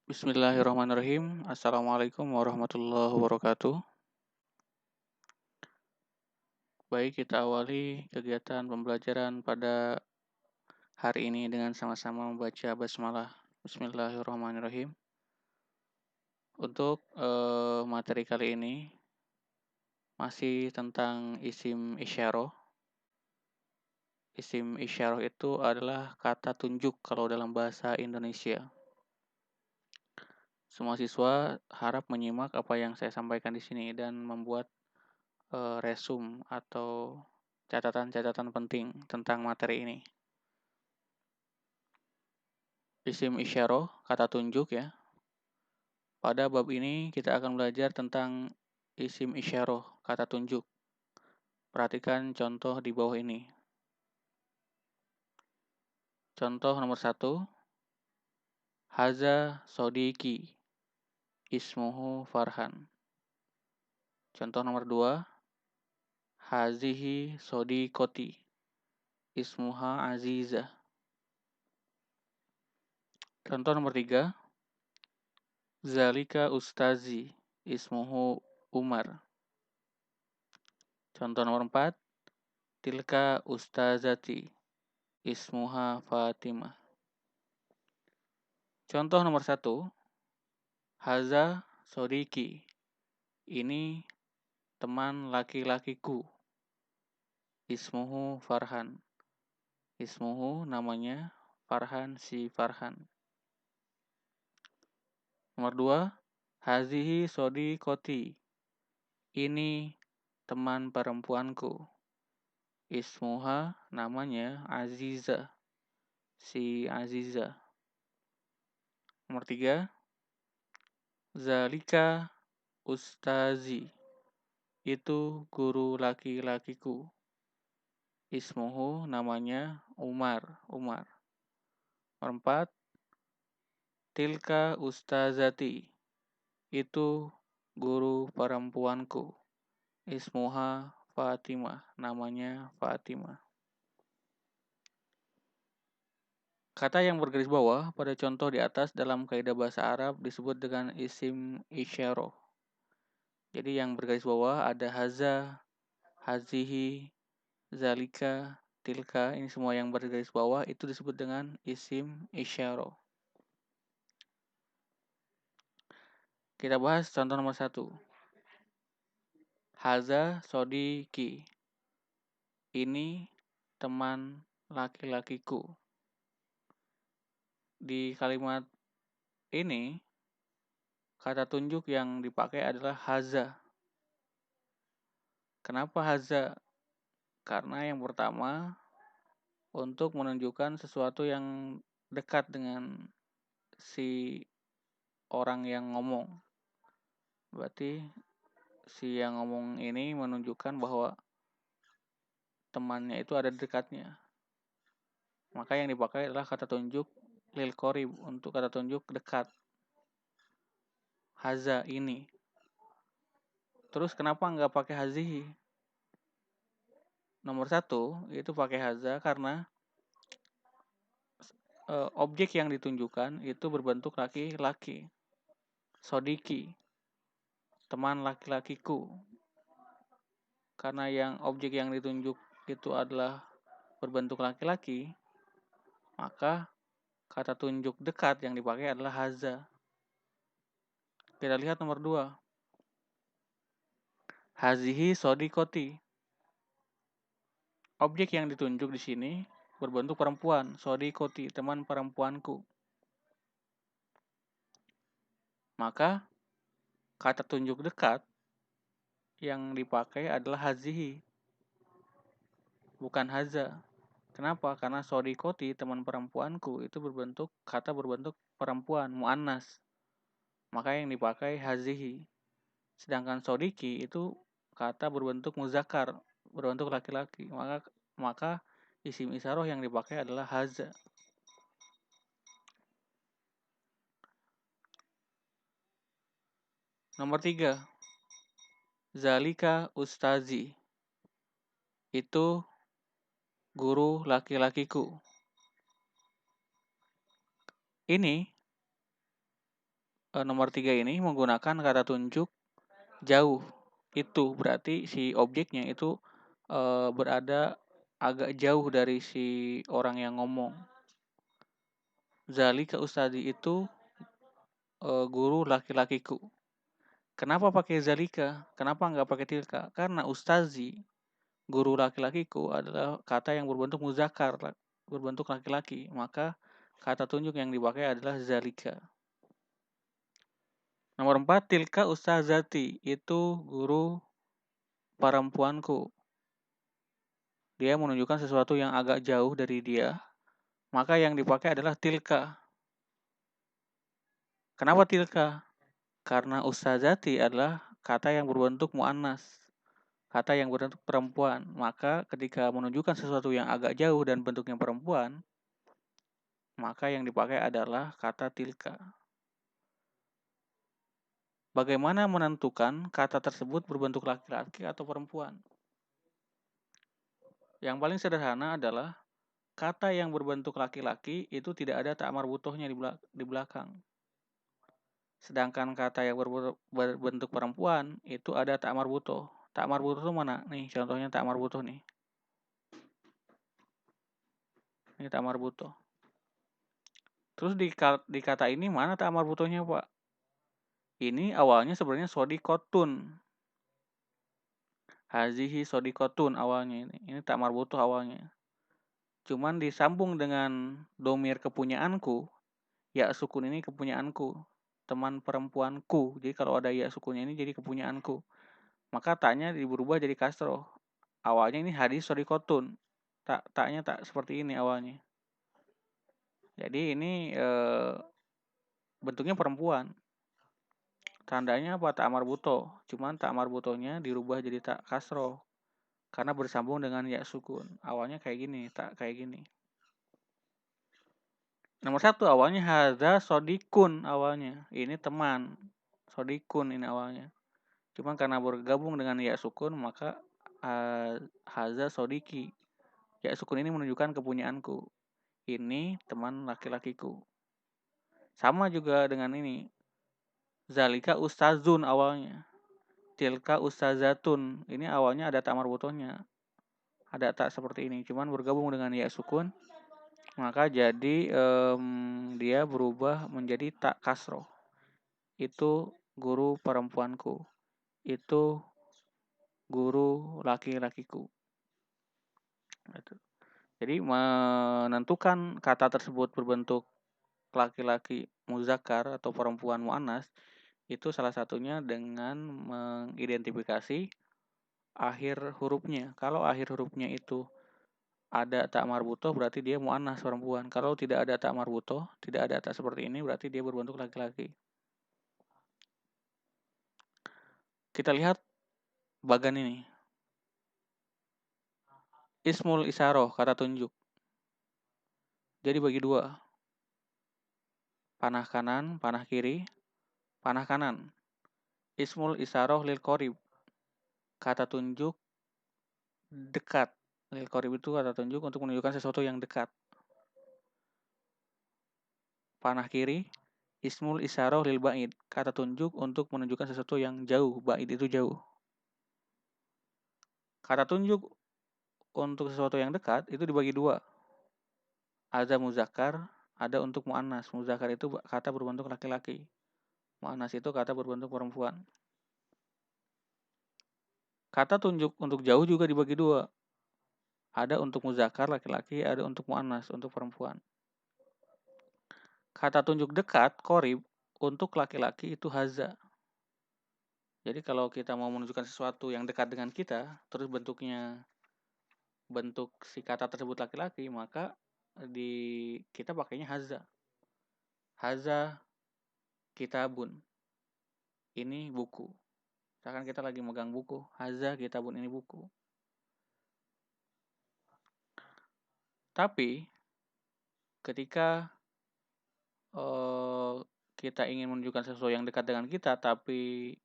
Bismillahirrahmanirrahim. Assalamualaikum warahmatullahi wabarakatuh. Baik, kita awali kegiatan pembelajaran pada hari ini dengan sama-sama membaca basmalah. Bismillahirrahmanirrahim. Untuk materi kali ini masih tentang isim isyarah. Isim isyarah itu adalah kata tunjuk kalau dalam bahasa Indonesia. Semua siswa harap menyimak apa yang saya sampaikan di sini dan membuat resum atau catatan-catatan penting tentang materi ini. Isim isyarah, kata tunjuk ya. Pada bab ini kita akan belajar tentang isim isyarah, kata tunjuk. Perhatikan contoh di bawah ini. Contoh nomor 1. Haza sodiki, ismuhu Farhan. Contoh nomor 2. Hazihi sodikoti, ismuha Azizah. Contoh nomor 3. Zalika ustazi, ismuhu Umar. Contoh nomor 4. Tilka ustazati, ismuha Fatimah. Contoh nomor 1. Haza sodiki. Ini teman laki-lakiku. Ismuhu Farhan. Ismuhu namanya Farhan, si Farhan. Nomor 2. Hazihi sodikoti. Ini teman perempuanku. Ismuha namanya Azizah, si Azizah. Nomor 3. Zalika ustazi. Itu guru laki-lakiku. Ismuhu namanya Umar. Nomor 4. Tilka ustazati. Itu guru perempuanku. Ismuha Fatimah. Namanya Fatimah. Kata yang bergaris bawah pada contoh di atas dalam kaidah bahasa Arab disebut dengan isim isyarah. Jadi yang bergaris bawah ada haza, hazihi, zalika, tilka. Ini semua yang bergaris bawah itu disebut dengan isim isyarah. Kita bahas contoh nomor 1. Haza sodiki. Ini teman laki-lakiku. Di kalimat ini, kata tunjuk yang dipakai adalah haza. Kenapa haza? Karena yang pertama, untuk menunjukkan sesuatu yang dekat dengan si orang yang ngomong. Berarti si yang ngomong ini menunjukkan bahwa temannya itu ada di dekatnya. Maka yang dipakai adalah kata tunjuk lil qorib, untuk kata tunjuk dekat. Haza ini. Terus kenapa nggak pakai hazihi? Nomor 1 itu pakai haza karena objek yang ditunjukkan itu berbentuk laki-laki. Sodiki, teman laki-lakiku. Karena yang objek yang ditunjuk itu adalah berbentuk laki-laki, maka kata tunjuk dekat yang dipakai adalah haza. Kita lihat nomor 2. Hazihi sodikoti. Objek yang ditunjuk di sini berbentuk perempuan. Sodikoti, teman perempuanku. Maka kata tunjuk dekat yang dipakai adalah hazihi, bukan haza. Kenapa? Karena sodikoti, teman perempuanku, itu kata berbentuk perempuan, mu'annas. Maka yang dipakai hazihi. Sedangkan sodiki itu kata berbentuk muzakkar, berbentuk laki-laki. Maka isim isyarah yang dipakai adalah haza. Nomor 3. Zalika ustazi. Itu guru laki-lakiku. Ini nomor 3 ini menggunakan kata tunjuk jauh. Itu berarti si objeknya itu berada agak jauh dari si orang yang ngomong. Zalika ustadi itu guru laki-lakiku. Kenapa pakai zalika? Kenapa nggak pakai tilka? Karena ustazi, guru laki-lakiku adalah kata yang berbentuk muzakkar, berbentuk laki-laki. Maka kata tunjuk yang dipakai adalah zalika. Nomor 4, tilka ustazati, itu guru perempuanku. Dia menunjukkan sesuatu yang agak jauh dari dia, maka yang dipakai adalah tilka. Kenapa tilka? Karena ustazati adalah kata yang berbentuk mu'annas, kata yang berbentuk perempuan. Maka ketika menunjukkan sesuatu yang agak jauh dan bentuknya perempuan, maka yang dipakai adalah kata tilka. Bagaimana menentukan kata tersebut berbentuk laki-laki atau perempuan? Yang paling sederhana adalah kata yang berbentuk laki-laki itu tidak ada ta' marbutohnya di belakang. Sedangkan kata yang berbentuk perempuan itu ada ta' marbutoh. Ta' marbutoh itu mana? Nih contohnya ta' marbutoh nih. Ini ta' marbutoh. Terus di kata ini mana ta' marbutohnya, Pak? Ini awalnya sebenarnya sodikotun. Hazihi sodikotun awalnya ini. Ini ta' marbutoh awalnya. Cuman disambung dengan domir kepunyaanku. Ya sukun ini kepunyaanku, teman perempuanku. Jadi kalau ada ya sukunnya ini jadi kepunyaanku. Maka taknya berubah jadi kasroh. Awalnya ini hadis sodikotun. Taknya tak seperti ini awalnya. Jadi ini bentuknya perempuan. Tandanya apa? Tak marbuto. Cuman tak marbutonya dirubah jadi tak kasroh. Karena bersambung dengan ya sukun. Awalnya kayak gini, tak kayak gini. Nomor 1 awalnya hadza sodikun awalnya. Ini teman. Sodikun ini awalnya. Cuman karena bergabung dengan ya sukun maka hadza sodiki. Ya sukun ini menunjukkan kepunyaanku. Ini teman laki-lakiku. Sama juga dengan ini. Zalika ustazun awalnya. Tilka ustazatun. Ini awalnya ada tak marbutohnya. Ada tak seperti ini. Cuman bergabung dengan ya sukun. Maka jadi dia berubah menjadi tak kasroh. Itu guru perempuanku. Itu guru laki-lakiku. Jadi menentukan kata tersebut berbentuk laki-laki muzakkar atau perempuan mu'annas itu salah satunya dengan mengidentifikasi akhir hurufnya. Kalau akhir hurufnya itu ada tak marbutoh berarti dia mu'annas perempuan. Kalau tidak ada tak marbutoh, tidak ada tak seperti ini berarti dia berbentuk laki-laki. Kita lihat bagan ini. Ismul isaroh, kata tunjuk. Jadi bagi dua. Panah kanan, panah kiri, panah kanan. Ismul isaroh lil qorib. Kata tunjuk dekat. Lil qorib itu kata tunjuk untuk menunjukkan sesuatu yang dekat. Panah kiri, ismul isaroh lil ba'id. Kata tunjuk untuk menunjukkan sesuatu yang jauh. Ba'id itu jauh. Kata tunjuk untuk sesuatu yang dekat itu dibagi dua. Ada muzakkar, ada untuk mu'annas. Muzakkar itu kata berbentuk laki-laki. Mu'annas itu kata berbentuk perempuan. Kata tunjuk untuk jauh juga dibagi dua. Ada untuk muzakkar laki-laki, ada untuk mu'annas, untuk perempuan. Kata tunjuk dekat, qorib, untuk laki-laki itu haza. Jadi kalau kita mau menunjukkan sesuatu yang dekat dengan kita, terus bentuk si kata tersebut laki-laki, maka kita pakainya haza. Haza kitabun. Ini buku. Misalkan kita lagi megang buku, haza kitabun, ini buku. Tapi ketika kita ingin menunjukkan sesuatu yang dekat dengan kita, tapi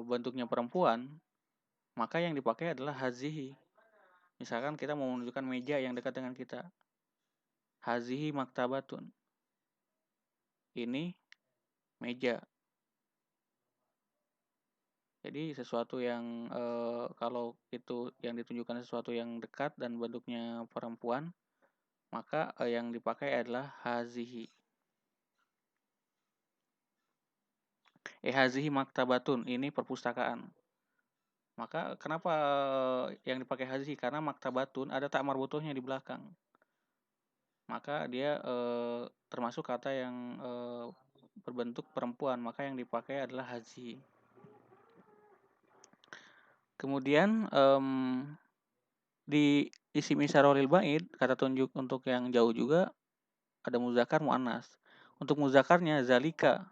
bentuknya perempuan, maka yang dipakai adalah hazihi. Misalkan kita mau menunjukkan meja yang dekat dengan kita, hazihi maktabatun. Ini meja. Jadi sesuatu yang kalau itu yang ditunjukkan sesuatu yang dekat dan bentuknya perempuan, maka yang dipakai adalah hazihi. Hazihi maktabatun, ini perpustakaan. Maka kenapa yang dipakai hazihi? Karena maktabatun ada tak marbutohnya di belakang. Maka dia termasuk kata yang berbentuk perempuan, maka yang dipakai adalah hazihi. Kemudian di isim isyarah lil ba'id, kata tunjuk untuk yang jauh juga ada muzakkar muannas. Untuk muzakkarnya zalika.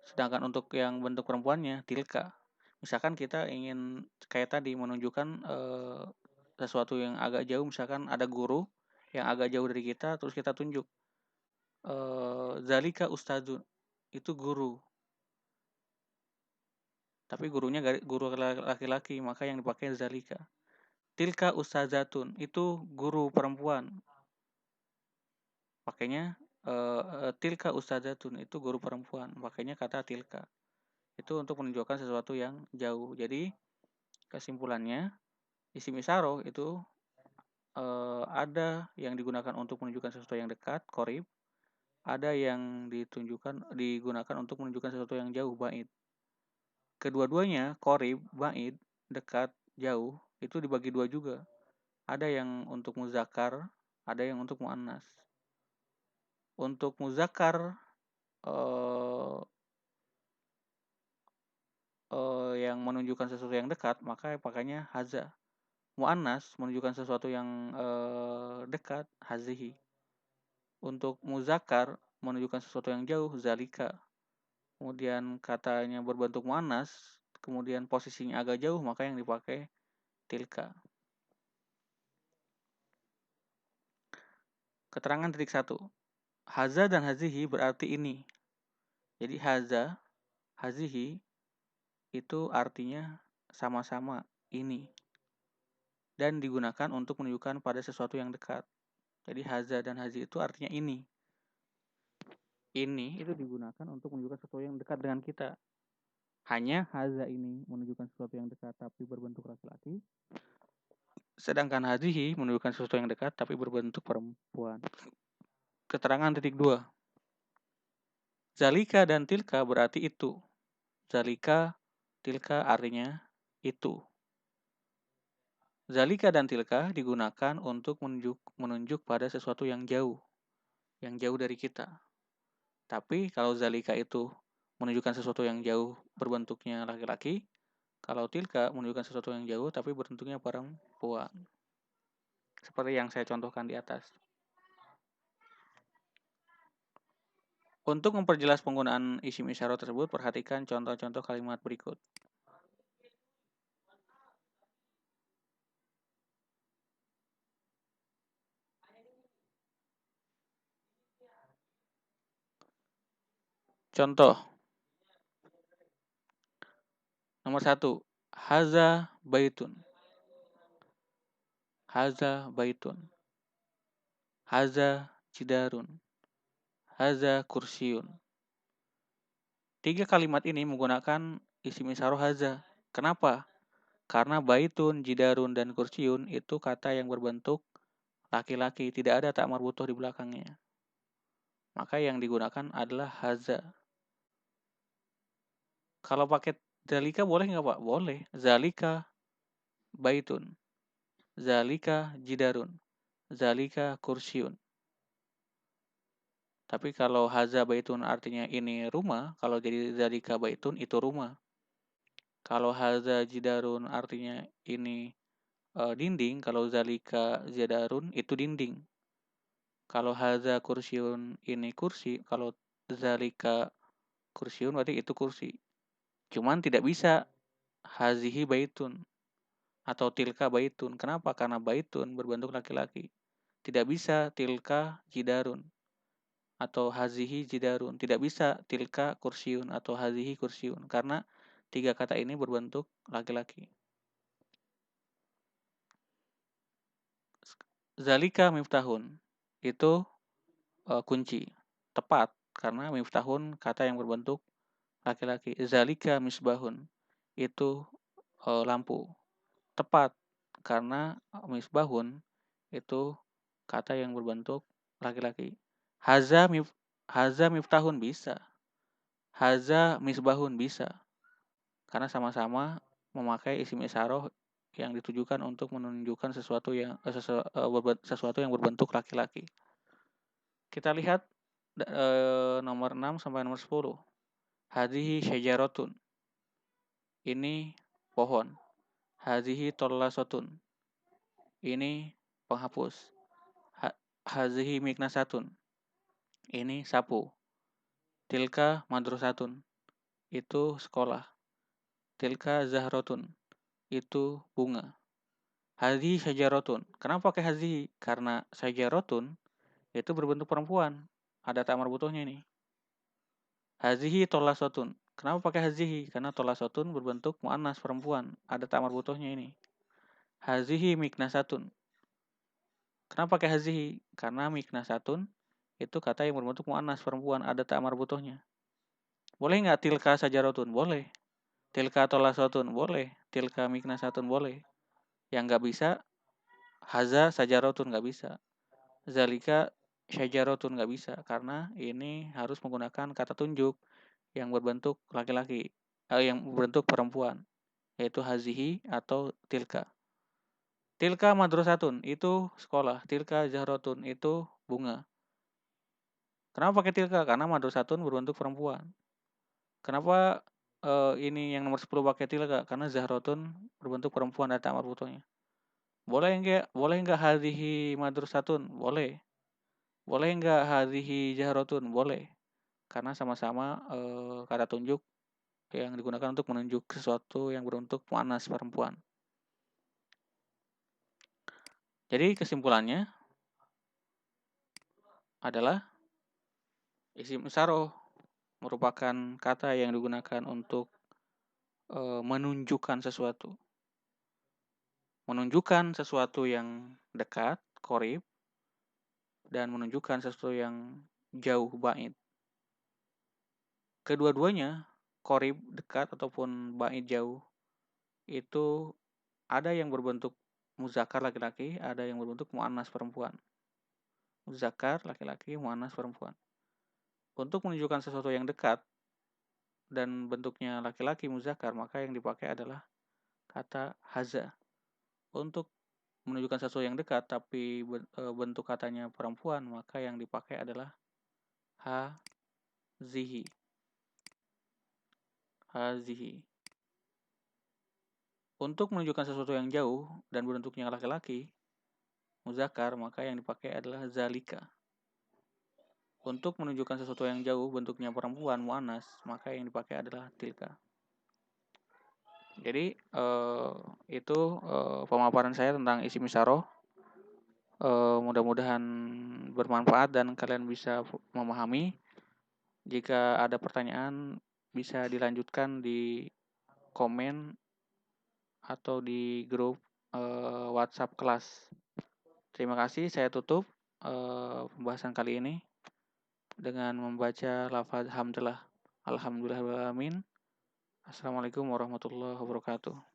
Sedangkan untuk yang bentuk perempuannya tilka. Misalkan kita ingin kayak tadi menunjukkan sesuatu yang agak jauh, misalkan ada guru yang agak jauh dari kita, terus kita tunjuk zalika ustadzun, itu guru. Tapi gurunya guru laki-laki, maka yang dipakai zalika. Tilka ustazatun, itu guru perempuan. Pakainya tilka ustazatun, itu guru perempuan. Pakainya kata tilka. Itu untuk menunjukkan sesuatu yang jauh. Jadi kesimpulannya isim isyarah itu ada yang digunakan untuk menunjukkan sesuatu yang dekat, qorib. Ada yang digunakan untuk menunjukkan sesuatu yang jauh, ba'id. Kedua-duanya, qorib, ba'id, dekat, jauh, itu dibagi dua juga. Ada yang untuk muzakkar, ada yang untuk muannas. Untuk muzakkar yang menunjukkan sesuatu yang dekat, maka pakainya haza. Muannas menunjukkan sesuatu yang dekat, hazihi. Untuk muzakkar menunjukkan sesuatu yang jauh, zalika. Kemudian katanya berbentuk muannas, kemudian posisinya agak jauh, maka yang dipakai tilka. Keterangan titik 1. Haza dan hazihi berarti ini. Jadi haza, hazihi itu artinya sama-sama ini. Dan digunakan untuk menunjukkan pada sesuatu yang dekat. Jadi haza dan hazi itu artinya ini. Ini itu digunakan untuk menunjukkan sesuatu yang dekat dengan kita. Hanya haza ini menunjukkan sesuatu yang dekat tapi berbentuk laki-laki. Sedangkan hazihi menunjukkan sesuatu yang dekat tapi berbentuk perempuan. Keterangan titik 2. Zalika dan tilka berarti itu. Zalika, tilka artinya itu. Zalika dan tilka digunakan untuk menunjuk pada sesuatu yang jauh dari kita. Tapi kalau zalika itu menunjukkan sesuatu yang jauh berbentuknya laki-laki, kalau tilka menunjukkan sesuatu yang jauh tapi berbentuknya perempuan. Seperti yang saya contohkan di atas. Untuk memperjelas penggunaan isim isyarah tersebut, perhatikan contoh-contoh kalimat berikut. Contoh. Nomor 1. Haza baitun. Haza baitun. Haza jidarun. Haza kursiun. 3 kalimat ini menggunakan isim isyarah haza. Kenapa? Karena baitun, jidarun, dan kursiun itu kata yang berbentuk laki-laki. Tidak ada tak marbutoh di belakangnya. Maka yang digunakan adalah haza. Kalau pakai zalika boleh nggak Pak? Boleh. Zalika baitun. Zalika jidarun. Zalika kursiun. Tapi kalau haza baitun artinya ini rumah, kalau jadi zalika baitun itu rumah. Kalau haza jidarun artinya ini dinding, kalau zalika jidarun itu dinding. Kalau haza kursiun ini kursi, kalau zalika kursiun berarti itu kursi. Cuman tidak bisa hazihi baitun atau tilka baitun. Kenapa? Karena baitun berbentuk laki-laki. Tidak bisa tilka jidarun atau hazihi jidarun. Tidak bisa tilka kursiun atau hazihi kursiun. Karena 3 kata ini berbentuk laki-laki. Zalika miftahun. Itu kunci. Tepat, karena miftahun kata yang berbentuk laki-laki. Zalika misbahun, itu lampu. Tepat, karena misbahun itu kata yang berbentuk laki-laki. Haza miftahun bisa. Haza misbahun bisa. Karena sama-sama memakai isim isyarah yang ditujukan untuk menunjukkan sesuatu yang berbentuk laki-laki. Kita lihat nomor 6 sampai nomor 10. Hadhihi syajaratun. Ini pohon. Hadhihi tollasatun. Ini penghapus. Hadhihi miknasatun. Ini sapu. Tilka madrasatun. Itu sekolah. Tilka zahratun. Itu bunga. Hadhihi syajaratun. Kenapa pakai hadhihi? Karena syajaratun itu berbentuk perempuan. Ada tak marbutohnya ini. Hadhihi tollasatun. Kenapa pakai hadhihi? Karena tollasatun berbentuk muannas perempuan. Ada tak marbutohnya ini. Hadhihi miknasatun. Kenapa pakai hadhihi? Karena miknasatun itu kata yang berbentuk muannas perempuan. Ada tak marbutohnya. Boleh nggak tilka syajaratun? Boleh. Tilka tollasatun? Boleh. Tilka miknasatun? Boleh. Yang nggak bisa, haza syajaratun nggak bisa. Zalika syajaratun nggak bisa. Karena ini harus menggunakan kata tunjuk yang berbentuk laki-laki, yang berbentuk perempuan, yaitu hazihi atau tilka. Tilka madrasatun, itu sekolah. Tilka zahratun, itu bunga. Kenapa pakai tilka? Karena madrasatun berbentuk perempuan. Kenapa ini yang nomor 10 pakai tilka? Karena zahratun berbentuk perempuan, ada tamar butuhnya. Boleh enggak hadhihi madrasatun? Boleh. Boleh enggak hadhihi zahratun? Boleh. Karena sama-sama kata tunjuk yang digunakan untuk menunjuk sesuatu yang berbentuk muannas perempuan. Jadi kesimpulannya adalah isim isyarah merupakan kata yang digunakan untuk menunjukkan sesuatu. Menunjukkan sesuatu yang dekat, qorib, dan menunjukkan sesuatu yang jauh, ba'id. Kedua-duanya, qorib, dekat, ataupun ba'id, jauh, itu ada yang berbentuk muzakkar laki-laki, ada yang berbentuk muannas perempuan. Muzakkar laki-laki, muannas perempuan. Untuk menunjukkan sesuatu yang dekat dan bentuknya laki-laki muzakkar, maka yang dipakai adalah kata haza. Untuk menunjukkan sesuatu yang dekat tapi bentuk katanya perempuan, maka yang dipakai adalah hazihi. Hazihi. Untuk menunjukkan sesuatu yang jauh dan bentuknya laki-laki muzakkar, maka yang dipakai adalah zalika. Untuk menunjukkan sesuatu yang jauh bentuknya perempuan muannas, maka yang dipakai adalah tilka. Jadi itu pemaparan saya tentang isim isyarah. Mudah-mudahan bermanfaat dan kalian bisa memahami. Jika ada pertanyaan bisa dilanjutkan di komen atau di grup WhatsApp kelas. Terima kasih, saya tutup pembahasan kali ini dengan membaca lafaz hamdalah. Alhamdulillahirabbil alamin. Assalamualaikum warahmatullahi wabarakatuh.